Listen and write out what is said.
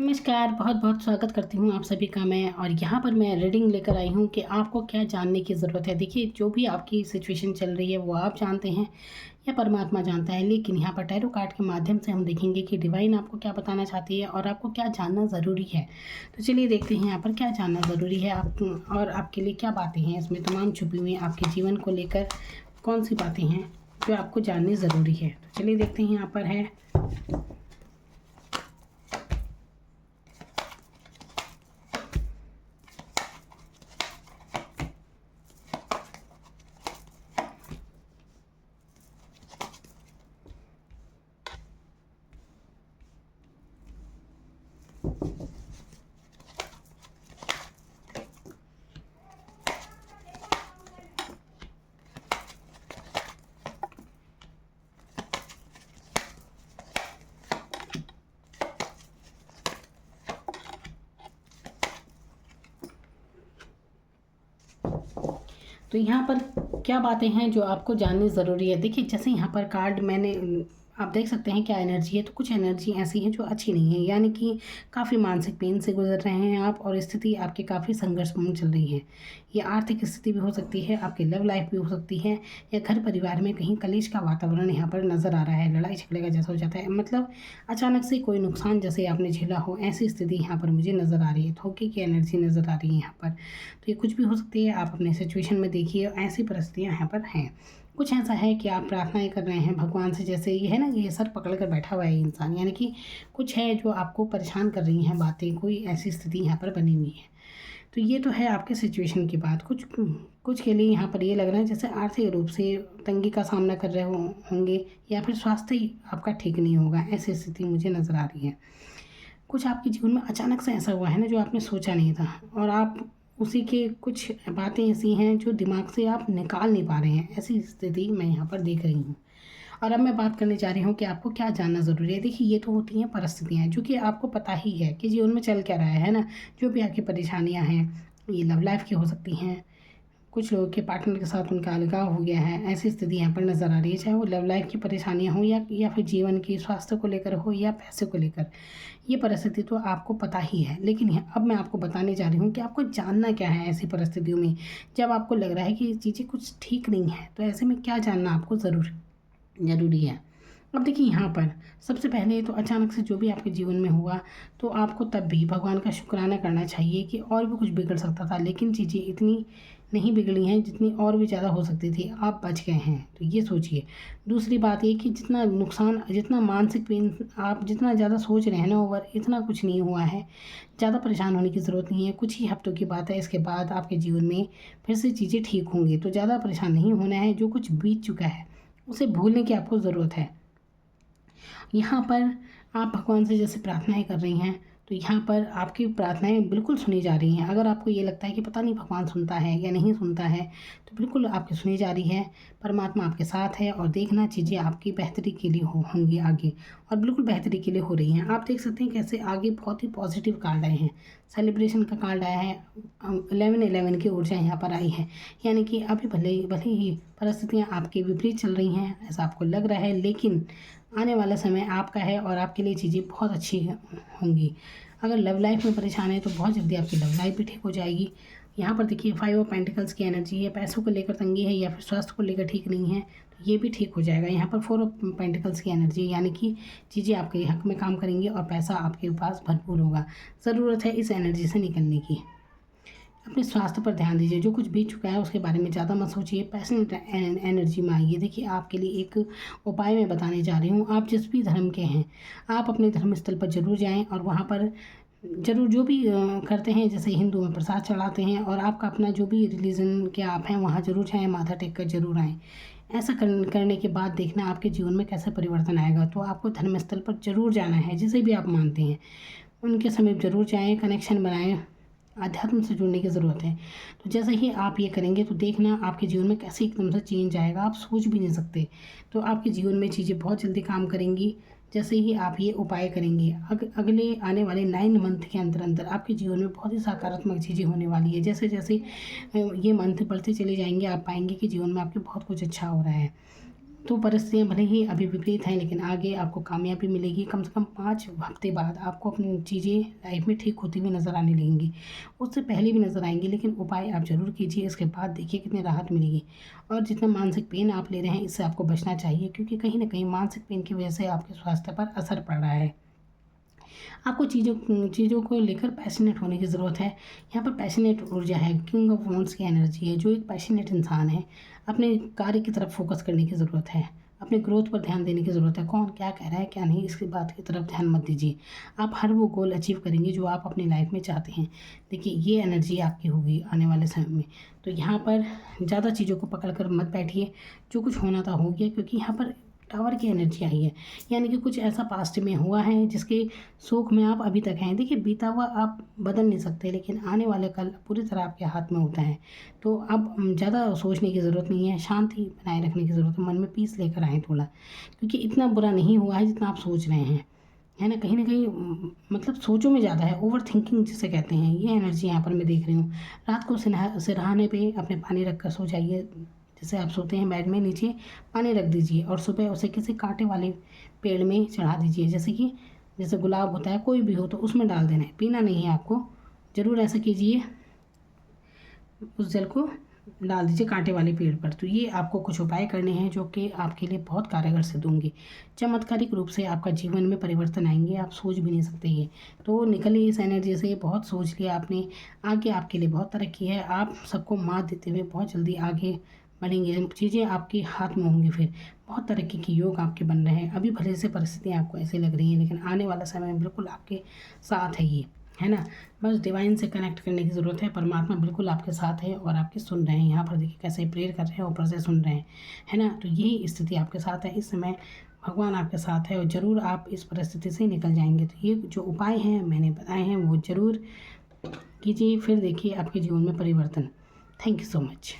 नमस्कार, बहुत बहुत स्वागत करती हूँ आप सभी का मैं। और यहाँ पर मैं रीडिंग लेकर आई हूँ कि आपको क्या जानने की ज़रूरत है। देखिए, जो भी आपकी सिचुएशन चल रही है वो आप जानते हैं या परमात्मा जानता है, लेकिन यहाँ पर टैरो कार्ड के माध्यम से हम देखेंगे कि डिवाइन आपको क्या बताना चाहती है और आपको क्या जानना ज़रूरी है। तो चलिए देखते हैं यहाँ पर क्या जानना ज़रूरी है आप, और आपके लिए क्या बातें हैं इसमें तमाम छुपी हुई आपके जीवन को लेकर। कौन सी बातें हैं जो आपको जाननी ज़रूरी है। तो चलिए देखते हैं यहाँ पर है। तो यहाँ पर क्या बातें हैं जो आपको जाननी ज़रूरी है। देखिए, जैसे यहाँ पर कार्ड मैंने आप देख सकते हैं क्या एनर्जी है। तो कुछ एनर्जी ऐसी है जो अच्छी नहीं है, यानी कि काफ़ी मानसिक पेन से गुजर रहे हैं आप, और स्थिति आपकी काफ़ी संघर्षपूर्ण चल रही है। ये आर्थिक स्थिति भी हो सकती है, आपकी लव लाइफ भी हो सकती है, या घर परिवार में कहीं कलेश का वातावरण यहाँ पर नज़र आ रहा है। लड़ाई झगड़े का जैसा हो जाता है, मतलब अचानक से कोई नुकसान जैसे आपने झेला हो, ऐसी स्थिति यहाँ पर मुझे नज़र आ रही है। धोखे की एनर्जी नज़र आ रही है यहाँ पर। तो ये कुछ भी हो सकती है, आप अपने सिचुएशन में देखिए, ऐसी परिस्थितियाँ यहाँ पर हैं। कुछ ऐसा है कि आप प्रार्थनाएं कर रहे हैं भगवान से, जैसे ये है ना, ये सर पकड़ कर बैठा हुआ है इंसान, यानी कि कुछ है जो आपको परेशान कर रही हैं बातें, कोई ऐसी स्थिति यहाँ पर बनी हुई है। तो ये तो है आपके सिचुएशन की बात। कुछ कुछ के लिए यहाँ पर ये लग रहा है जैसे आर्थिक रूप से तंगी का सामना कर रहे होंगे, या फिर स्वास्थ्य ही आपका ठीक नहीं होगा, ऐसी स्थिति मुझे नज़र आ रही है। कुछ आपके जीवन में अचानक से ऐसा हुआ है ना जो आपने सोचा नहीं था, और आप उसी के कुछ बातें ऐसी हैं जो दिमाग से आप निकाल नहीं पा रहे हैं, ऐसी स्थिति मैं यहाँ पर देख रही हूँ। और अब मैं बात करने जा रही हूँ कि आपको क्या जानना ज़रूरी है। देखिए, ये तो होती हैं परिस्थितियाँ जो कि आपको पता ही है कि जीवन में चल क्या रहा है ना। जो भी आपकी परेशानियाँ हैं, ये लव लाइफ की हो सकती हैं, कुछ लोगों के पार्टनर के साथ उनका अलगाव हो गया है, ऐसी स्थिति यहाँ पर नज़र आ रही है। चाहे वो लव लाइफ की परेशानियाँ हों, या फिर जीवन की स्वास्थ्य को लेकर हो, या पैसे को लेकर। ये परिस्थिति तो आपको पता ही है, लेकिन अब मैं आपको बताने जा रही हूँ कि आपको जानना क्या है ऐसी परिस्थितियों में, जब आपको लग रहा है कि चीज़ें कुछ ठीक नहीं है। तो ऐसे में क्या जानना आपको ज़रूरी है। अब देखिए, यहाँ पर सबसे पहले तो अचानक से जो भी आपके जीवन में हुआ, तो आपको तब भी भगवान का शुक्राना करना चाहिए कि और भी कुछ बिगड़ सकता था, लेकिन चीज़ें इतनी नहीं बिगड़ी हैं जितनी और भी ज़्यादा हो सकती थी, आप बच गए हैं। तो ये सोचिए। दूसरी बात ये कि जितना नुकसान, जितना मानसिक पेन आप जितना ज़्यादा सोच रहे हैं ना ओवर, इतना कुछ नहीं हुआ है। ज़्यादा परेशान होने की ज़रूरत नहीं है, कुछ ही हफ्तों की बात है, इसके बाद आपके जीवन में फिर से चीज़ें ठीक होंगी। तो ज़्यादा परेशान नहीं होना है, जो कुछ बीत चुका है उसे भूलने की आपको ज़रूरत है। यहाँ पर आप भगवान से जैसे प्रार्थनाएं कर रही हैं, तो यहाँ पर आपकी प्रार्थनाएं बिल्कुल सुनी जा रही हैं। अगर आपको ये लगता है कि पता नहीं भगवान सुनता है या नहीं सुनता है, तो बिल्कुल आपकी सुनी जा रही है। परमात्मा आपके साथ है, और देखना चीज़ें आपकी बेहतरी के लिए होंगी आगे, और बिल्कुल बेहतरी के लिए हो रही हैं। आप देख सकते हैं कैसे आगे बहुत ही पॉजिटिव कार्ड आए हैं। सेलिब्रेशन का कार्ड आया है, 11-11 की ऊर्जा यहाँ पर आई है, यानी कि अभी भले ही परिस्थितियाँ आपके विपरीत चल रही हैं, ऐसा आपको लग रहा है, लेकिन आने वाला समय आपका है और आपके लिए चीज़ें बहुत अच्छी होंगी। अगर लव लाइफ में परेशान है तो बहुत जल्दी आपकी लव लाइफ भी ठीक हो जाएगी। यहाँ पर देखिए, 5 ऑफ पेंटिकल्स की एनर्जी है। पैसों को लेकर तंगी है, या फिर स्वास्थ्य को लेकर ठीक नहीं है, तो ये भी ठीक हो जाएगा। यहाँ पर 4 ऑफ पेंटिकल्स की एनर्जी है, यानी कि चीज़ें आपके हक में काम करेंगी और पैसा आपके पास भरपूर होगा। ज़रूरत है इस एनर्जी से निकलने की। अपने स्वास्थ्य पर ध्यान दीजिए। जो कुछ बीत चुका है उसके बारे में ज़्यादा मत सोचिए, पैशनेट एनर्जी में आइए। देखिए, आपके लिए एक उपाय मैं बताने जा रही हूँ। आप जिस भी धर्म के हैं, आप अपने धर्म स्थल पर ज़रूर जाएं, और वहाँ पर ज़रूर जो भी करते हैं, जैसे हिंदू में प्रसाद चढ़ाते हैं, और आपका अपना जो भी रिलीजन के आप हैं वहाँ ज़रूर जाएँ, माथा टेक कर ज़रूर आएँ। ऐसा करने के बाद देखना आपके जीवन में कैसे परिवर्तन आएगा। तो आपको धर्म स्थल पर ज़रूर जाना है, जिसे भी आप मानते हैं उनके समीप ज़रूर जाएँ, कनेक्शन बनाएँ। अध्यात्म से जुड़ने की ज़रूरत है। तो जैसे ही आप ये करेंगे तो देखना आपके जीवन में कैसे एकदम से चेंज आएगा, आप सोच भी नहीं सकते। तो आपके जीवन में चीज़ें बहुत जल्दी काम करेंगी जैसे ही आप ये उपाय करेंगे। अगले आने वाले 9 मंथ के अंदर अंदर आपके जीवन में बहुत ही सकारात्मक चीज़ें होने वाली है। जैसे जैसे ये मंथ बढ़ते चले जाएंगे, आप पाएंगे कि जीवन में आपके बहुत कुछ अच्छा हो रहा है। तो परिस्थितियाँ भले ही अभी विपरीत हैं, लेकिन आगे आपको कामयाबी मिलेगी। कम से कम 5 हफ्ते बाद आपको अपनी चीज़ें लाइफ में ठीक होती हुई नज़र आने लगेंगी। उससे पहले भी नज़र आएंगी, लेकिन उपाय आप ज़रूर कीजिए। इसके बाद देखिए कितनी राहत मिलेगी। और जितना मानसिक पेन आप ले रहे हैं, इससे आपको बचना चाहिए, क्योंकि कहीं ना कहीं मानसिक पेन की वजह से आपके स्वास्थ्य पर असर पड़ रहा है। आपको चीज़ों को लेकर पैशनेट होने की ज़रूरत है। यहाँ पर पैशनेट ऊर्जा है, किंग ऑफ वांड्स की एनर्जी है। जो एक पैशनेट इंसान है, अपने कार्य की तरफ फोकस करने की ज़रूरत है, अपने ग्रोथ पर ध्यान देने की ज़रूरत है। कौन क्या कह रहा है क्या नहीं, इसकी बात की तरफ ध्यान मत दीजिए। आप हर वो गोल अचीव करेंगे जो आप अपनी लाइफ में चाहते हैं। देखिए ये एनर्जी आपकी होगी आने वाले समय में। तो यहाँ पर ज़्यादा चीज़ों को पकड़ कर मत बैठिए। जो कुछ होना था हो गया, क्योंकि यहाँ पर टावर की एनर्जी आई है, यानी कि कुछ ऐसा पास्ट में हुआ है जिसके शोक में आप अभी तक हैं। देखिए बीता हुआ आप बदल नहीं सकते, लेकिन आने वाले कल पूरी तरह आपके हाथ में होता है। तो अब ज़्यादा सोचने की ज़रूरत नहीं है, शांति बनाए रखने की ज़रूरत है। मन में पीस लेकर आएँ थोड़ा, क्योंकि इतना बुरा नहीं हुआ है जितना आप सोच रहे हैं, है ना। कहीं मतलब सोचों में ज़्यादा है, ओवर थिंकिंग जिसे कहते हैं, ये एनर्जी यहाँ पर मैं देख रही हूँ। रात को सिरहाने पे अपने पानी रख कर सो जाइए। जैसे आप सोते हैं बेड में, नीचे पानी रख दीजिए और सुबह उसे किसी कांटे वाले पेड़ में चढ़ा दीजिए। जैसे गुलाब होता है, कोई भी हो तो उसमें डाल देना है, पीना नहीं है आपको। ज़रूर ऐसा कीजिए, उस जल को डाल दीजिए कांटे वाले पेड़ पर। तो ये आपको कुछ उपाय करने हैं जो कि आपके लिए बहुत कारगर सिद्ध होंगे। चमत्कारिक रूप से आपका जीवन में परिवर्तन आएंगे, आप सोच भी नहीं सकते ये। तो निकलिए इस एनर्जी से। बहुत सोच लिया आपने, आगे आपके लिए बहुत तरक्की है। आप सबको मात देते हुए बहुत जल्दी आगे बढ़ेंगे, चीज़ें आपके हाथ में होंगी। फिर बहुत तरक्की के योग आपके बन रहे हैं। अभी भले से परिस्थितियाँ आपको ऐसे लग रही हैं, लेकिन आने वाला समय बिल्कुल आपके साथ है ये, है ना। बस डिवाइन से कनेक्ट करने की ज़रूरत है। परमात्मा बिल्कुल आपके साथ है और आपके सुन रहे हैं। यहाँ पर देखिए कैसे प्रेयर कर रहे हैं, ऊपर से सुन रहे हैं, है ना। तो यही स्थिति आपके साथ है इस समय। भगवान आपके साथ है और ज़रूर आप इस परिस्थिति से निकल जाएंगे। तो ये जो उपाय हैं मैंने बताए हैं, वो ज़रूर कीजिए, फिर देखिए आपके जीवन में परिवर्तन। Thank you so much.